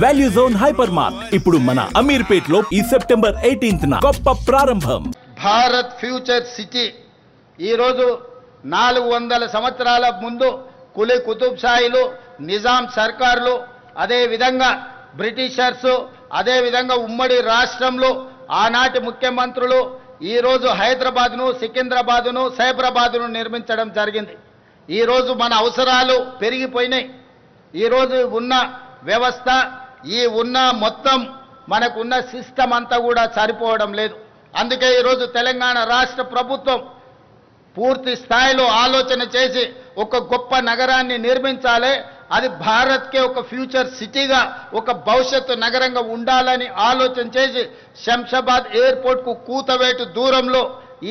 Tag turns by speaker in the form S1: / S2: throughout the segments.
S1: Value zone hyper mart ఇప్పుడు మన అమీర్పేట్ లో ఈ సెప్టెంబర్ 18న గొప్ప ప్రారంభం.
S2: భారత్ ఫ్యూచర్ సిటీ ఈ రోజు 400 సంవత్సరాల ముందు కులీ కుతుబ్ షాహీలు, నిజాం సర్కార్లు, అదే విధంగా బ్రిటిషర్స్, అదే విధంగా ఉమ్మడి రాష్ట్రంలో ఆనాటి ముఖ్యమంత్రులు ఈ రోజు హైదరాబాద్ను, సికింద్రాబాద్ను, సైబరాబాద్ను నిర్మించడం జరిగింది. ఈ రోజు మన అవసరాలు పెరిగిపోయినాయి. ఈ రోజు ఉన్న వ్యవస్థ, ఈ ఉన్న మొత్తం మనకున్న సిస్టమ్ అంతా కూడా సరిపోవడం లేదు. అందుకే ఈరోజు తెలంగాణ రాష్ట్ర ప్రభుత్వం పూర్తి స్థాయిలో ఆలోచన చేసి ఒక గొప్ప నగరాన్ని నిర్మించాలి, అది భారత్కే ఒక ఫ్యూచర్ సిటీగా, ఒక భవిష్యత్తు నగరంగా ఉండాలని ఆలోచన చేసి శంషాబాద్ ఎయిర్పోర్ట్కు కూతవేటు దూరంలో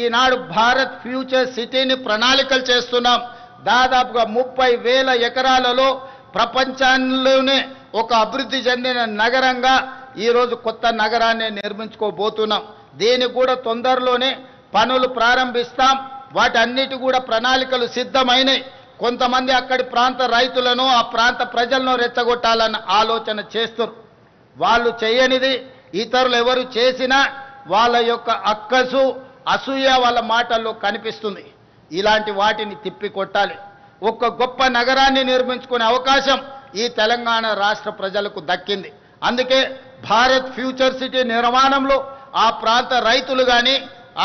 S2: ఈనాడు భారత్ ఫ్యూచర్ సిటీని ప్రణాళికలు చేస్తున్నాం. దాదాపుగా 30,000 ఎకరాలలో ప్రపంచంలోనే ఒక అభివృద్ధి చెందిన నగరంగా ఈరోజు కొత్త నగరాన్ని నిర్మించుకోబోతున్నాం. దీనికి కూడా తొందరలోనే పనులు ప్రారంభిస్తాం. వాటన్నిటి కూడా ప్రణాళికలు సిద్ధమైనవి. కొంతమంది అక్కడి ప్రాంత రైతులను, ఆ ప్రాంత ప్రజలను రెచ్చగొట్టాలన్న ఆలోచన చేస్తారు. వాళ్ళు చేయనిది ఇతరులు ఎవరు చేసినా వాళ్ళ యొక్క అక్కసు, అసూయ వాళ్ళ మాటల్లో కనిపిస్తుంది. ఇలాంటి వాటిని తిప్పికొట్టాలి. ఒక గొప్ప నగరాన్ని నిర్మించుకునే అవకాశం ఈ తెలంగాణ రాష్ట్ర ప్రజలకు దక్కింది. అందుకే భారత్ ఫ్యూచర్ సిటీ నిర్మాణంలో ఆ ప్రాంత రైతులు కానీ,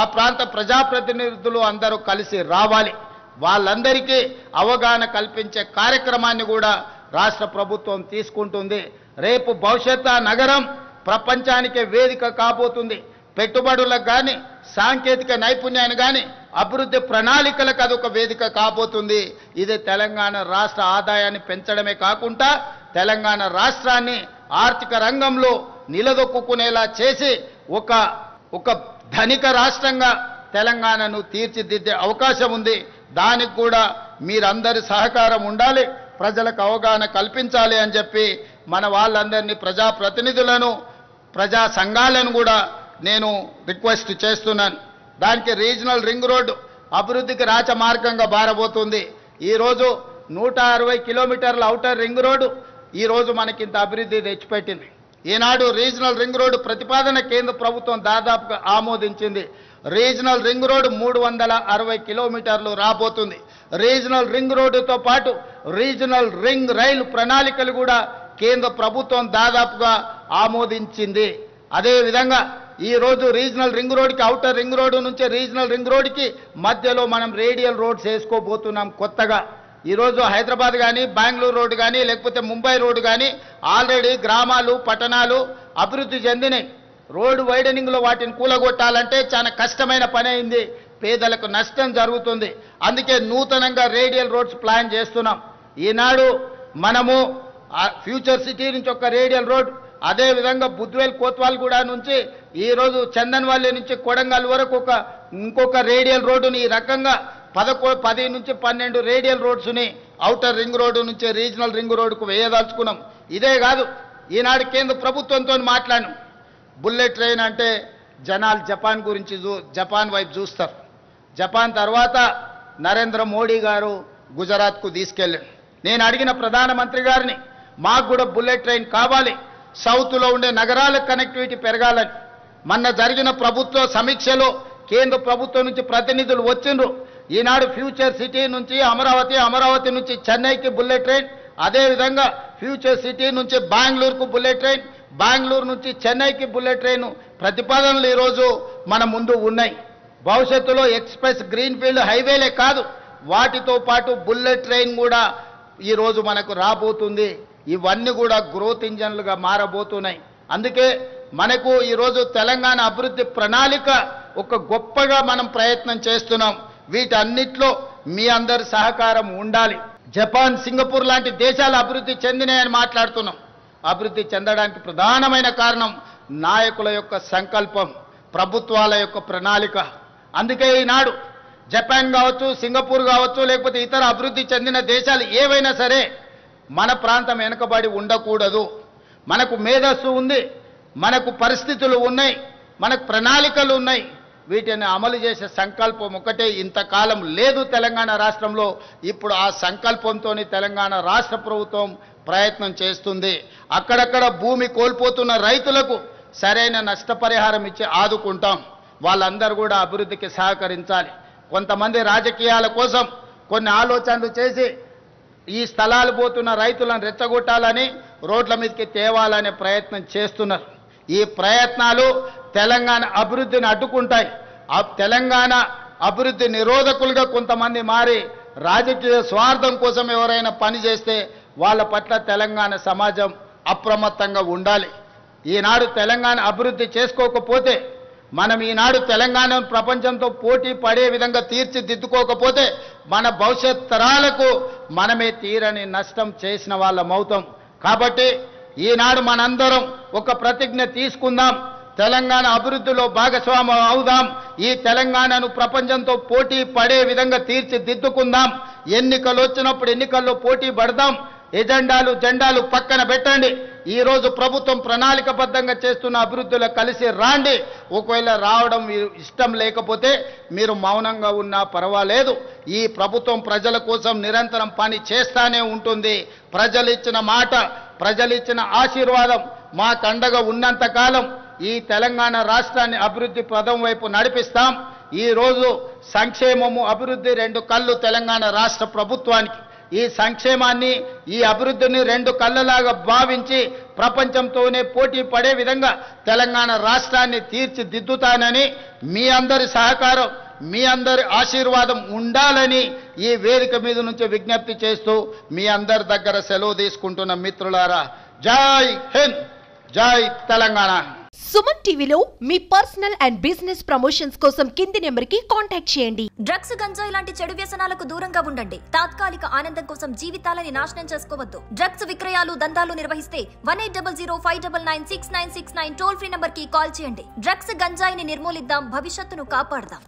S2: ఆ ప్రాంత ప్రజాప్రతినిధులు అందరూ కలిసి రావాలి. వాళ్ళందరికీ అవగాహన కల్పించే కార్యక్రమాన్ని కూడా రాష్ట్ర ప్రభుత్వం తీసుకుంటుంది. రేపు భవిష్యత్ నగరం ప్రపంచానికే వేదిక కాబోతుంది. పెట్టుబడులకు కానీ, సాంకేతిక నైపుణ్యాన్ని కానీ, అభివృద్ధి ప్రణాళికలకు అదొక వేదిక కాబోతుంది. ఇది తెలంగాణ రాష్ట్ర ఆదాయాన్ని పెంచడమే కాకుండా తెలంగాణ రాష్ట్రాన్ని ఆర్థిక రంగంలో నిలదొక్కునేలా చేసి ఒక ధనిక రాష్ట్రంగా తెలంగాణను తీర్చిదిద్దే అవకాశం ఉంది. దానికి కూడా మీరందరి సహకారం ఉండాలి, ప్రజలకు అవగాహన కల్పించాలి అని చెప్పి మన వాళ్ళందరినీ, ప్రజాప్రతినిధులను, ప్రజా సంఘాలను కూడా నేను రిక్వెస్ట్ చేస్తున్నాను. దానికి రీజనల్ రింగ్ రోడ్డు అభివృద్ధికి రాచమార్గంగా బారబోతుంది. ఈరోజు 160 కిలోమీటర్ల ఔటర్ రింగ్ రోడ్డు ఈరోజు మనకింత అభివృద్ధి తెచ్చిపెట్టింది. ఈనాడు రీజనల్ రింగ్ రోడ్డు ప్రతిపాదన కేంద్ర ప్రభుత్వం దాదాపుగా ఆమోదించింది. రీజనల్ రింగ్ రోడ్డు 360 కిలోమీటర్లు రాబోతుంది. రీజనల్ రింగ్ రోడ్డుతో పాటు రీజనల్ రింగ్ రైలు ప్రణాళికలు కూడా కేంద్ర ప్రభుత్వం దాదాపుగా ఆమోదించింది. అదేవిధంగా ఈరోజు రీజనల్ రింగ్ రోడ్డుకి, ఔటర్ రింగ్ రోడ్డు నుంచి రీజనల్ రింగ్ రోడ్డుకి మధ్యలో మనం రేడియల్ రోడ్స్ వేసుకోబోతున్నాం కొత్తగా. ఈరోజు హైదరాబాద్ కానీ, బెంగళూరు రోడ్డు కానీ, లేకపోతే ముంబై రోడ్డు కానీ ఆల్రెడీ గ్రామాలు, పట్టణాలు అభివృద్ధి చెందినాయి. రోడ్డు వైడనింగ్లో వాటిని కూలగొట్టాలంటే చాలా కష్టమైన పని అయింది, పేదలకు నష్టం జరుగుతుంది. అందుకే నూతనంగా రేడియల్ రోడ్స్ ప్లాన్ చేస్తున్నాం. ఈనాడు మనము ఫ్యూచర్ సిటీ నుంచి ఒక రేడియల్ రోడ్, అదేవిధంగా బుద్వేల్ కోత్వాల్గూడ నుంచి ఈరోజు చందన్వాల్లి నుంచి కొడంగల్ వరకు ఇంకొక రేడియల్ రోడ్డుని, ఈ రకంగా 10 నుంచి 12 రేడియల్ రోడ్స్ని ఔటర్ రింగ్ రోడ్డు నుంచి రీజనల్ రింగ్ రోడ్డుకు వేయదలుచుకున్నాం. ఇదే కాదు, ఈనాడు కేంద్ర ప్రభుత్వంతో మాట్లాడినాం. బుల్లెట్ ట్రైన్ అంటే జనాలు జపాన్ వైపు చూస్తారు. జపాన్ తర్వాత నరేంద్ర మోడీ గారు గుజరాత్కు తీసుకెళ్ళారు. నేను అడిగిన ప్రధానమంత్రి గారిని, మాకు కూడా బుల్లెట్ ట్రైన్ కావాలి, సౌత్లో ఉండే నగరాల కనెక్టివిటీ పెరగాలని. మొన్న జరిగిన ప్రభుత్వ సమీక్షలో కేంద్ర ప్రభుత్వం నుంచి ప్రతినిధులు వచ్చిండ్రు. ఈనాడు ఫ్యూచర్ సిటీ నుంచి అమరావతి నుంచి చెన్నైకి బుల్లెట్ ట్రైన్, అదేవిధంగా ఫ్యూచర్ సిటీ నుంచి బెంగళూరుకు బుల్లెట్ ట్రైన్, బెంగళూరు నుంచి చెన్నైకి బుల్లెట్ ట్రైన్ ప్రతిపాదనలు ఈరోజు మన ముందు ఉన్నాయి. భవిష్యత్తులో ఎక్స్ప్రెస్ గ్రీన్ఫీల్డ్ హైవేలే కాదు, వాటితో పాటు బుల్లెట్ ట్రైన్ కూడా ఈరోజు మనకు రాబోతుంది. ఇవన్నీ కూడా గ్రోత్ ఇంజన్లుగా మారబోతున్నాయి. అందుకే మనకు ఈరోజు తెలంగాణ అభివృద్ధి ప్రణాళిక ఒక గొప్పగా మనం ప్రయత్నం చేస్తున్నాం. వీటన్నిటిలో మీ అందరి సహకారం ఉండాలి. జపాన్, సింగపూర్ లాంటి దేశాలు అభివృద్ధి చెందినాయని మాట్లాడుతున్నాం. అభివృద్ధి చెందడానికి ప్రధానమైన కారణం నాయకుల యొక్క సంకల్పం, ప్రభుత్వాల యొక్క ప్రణాళిక. అందుకే ఈనాడు జపాన్ కావచ్చు, సింగపూర్ కావచ్చు, లేకపోతే ఇతర అభివృద్ధి చెందిన దేశాలు ఏవైనా సరే మన ప్రాంతం వెనుకబడి ఉండకూడదు. మనకు మేధస్సు ఉంది, మనకు పరిస్థితులు ఉన్నాయి, మనకు ప్రణాళికలు ఉన్నాయి. వీటిని అమలు చేసే సంకల్పం ఒకటే ఇంతకాలం లేదు తెలంగాణ రాష్ట్రంలో. ఇప్పుడు ఆ సంకల్పంతోని తెలంగాణ రాష్ట్ర ప్రభుత్వం ప్రయత్నం చేస్తుంది. అక్కడక్కడ భూమి కోల్పోతున్న రైతులకు సరైన నష్టపరిహారం ఇచ్చి ఆదుకుంటాం. వాళ్ళందరూ కూడా అభివృద్ధికి సహకరించాలి. కొంతమంది రాజకీయాల కోసం కొన్ని ఆలోచనలు చేసి ఈ స్థలాలు పోతున్న రైతులను రెచ్చగొట్టాలని రోడ్ల మీదకి తేవాలనే ప్రయత్నం చేస్తున్నారు. ఈ ప్రయత్నాలు తెలంగాణ అభివృద్ధిని అడ్డుకుంటాయి. తెలంగాణ అభివృద్ధి నిరోధకులుగా కొంతమంది మారి రాజకీయ స్వార్థం కోసం ఎవరైనా పని చేస్తే వాళ్ళ పట్ల తెలంగాణ సమాజం అప్రమత్తంగా ఉండాలి. ఈనాడు తెలంగాణ అభివృద్ధి చేసుకోకపోతే, మనం ఈనాడు తెలంగాణను ప్రపంచంతో పోటీ పడే విధంగా తీర్చిదిద్దుకోకపోతే మన భవిష్యత్ తరాలకు మనమే తీరని నష్టం చేసిన వాళ్ళమవుతాం. కాబట్టి ఈనాడు మనందరం ఒక ప్రతిజ్ఞ తీసుకుందాం. తెలంగాణ అభివృద్ధిలో భాగస్వామ్యం అవుదాం. ఈ తెలంగాణను ప్రపంచంతో పోటీ పడే విధంగా తీర్చిదిద్దుకుందాం. ఎన్నికలు వచ్చినప్పుడు ఎన్నికల్లో పోటీ పడదాం. జెండాలు పక్కన పెట్టండి. ఈ రోజు ప్రభుత్వం ప్రణాళికబద్ధంగా చేస్తున్న అభివృద్ధిలో కలిసి రాండి. ఒకవేళ రావడం ఇష్టం లేకపోతే మీరు మౌనంగా ఉన్నా పర్వాలేదు. ఈ ప్రభుత్వం ప్రజల కోసం నిరంతరం పని చేస్తానే ఉంటుంది. ప్రజలు ఇచ్చిన మాట, ప్రజలు ఇచ్చిన ఆశీర్వాదం మాకు అండగా ఉన్నంత కాలం ఈ తెలంగాణ రాష్ట్రాన్ని అభివృద్ధి పదం వైపు నడిపిస్తాం. ఈ రోజు సంక్షేమము, అభివృద్ధి రెండు కళ్ళు తెలంగాణ రాష్ట్ర ప్రభుత్వానికి. ఈ సంక్షేమాన్ని, ఈ అభివృద్ధిని రెండు కళ్ళలాగా భావించి ప్రపంచంతోనే పోటీ పడే విధంగా తెలంగాణ రాష్ట్రాన్ని తీర్చిదిద్దుతానని మీ అందరి సహకారం, మీ అందరి ఆశీర్వాదం ఉండాలని ఈ వేదిక మీద నుంచి విజ్ఞప్తి చేస్తూ మీ అందరి దగ్గర సెలవు తీసుకుంటున్న మిత్రులారా, జై హింద్, జై తెలంగాణ.
S3: సుమన్ టీవీలో మీ పర్సనల్ అండ్ బిజినెస్ ప్రమోషన్స్ కోసం కింది నెంబర్ కి కాంటాక్ట్ చేయండి.
S4: డ్రగ్స్, గంజాయి లాంటి చెడు వ్యసనాలకు దూరంగా ఉండండి. తాత్కాలిక ఆనందం కోసం జీవితాలని నాశనం చేసుకోవద్దు. డ్రగ్స్ విక్రయాలు, దందాలు నిర్వహిస్తే 1800599696 టోల్ ఫ్రీ నంబర్ కి కాల్ చేయండి. డ్రగ్స్, గంజాయిని నిర్మూలిద్దాం, భవిష్యత్తును కాపాడదాం.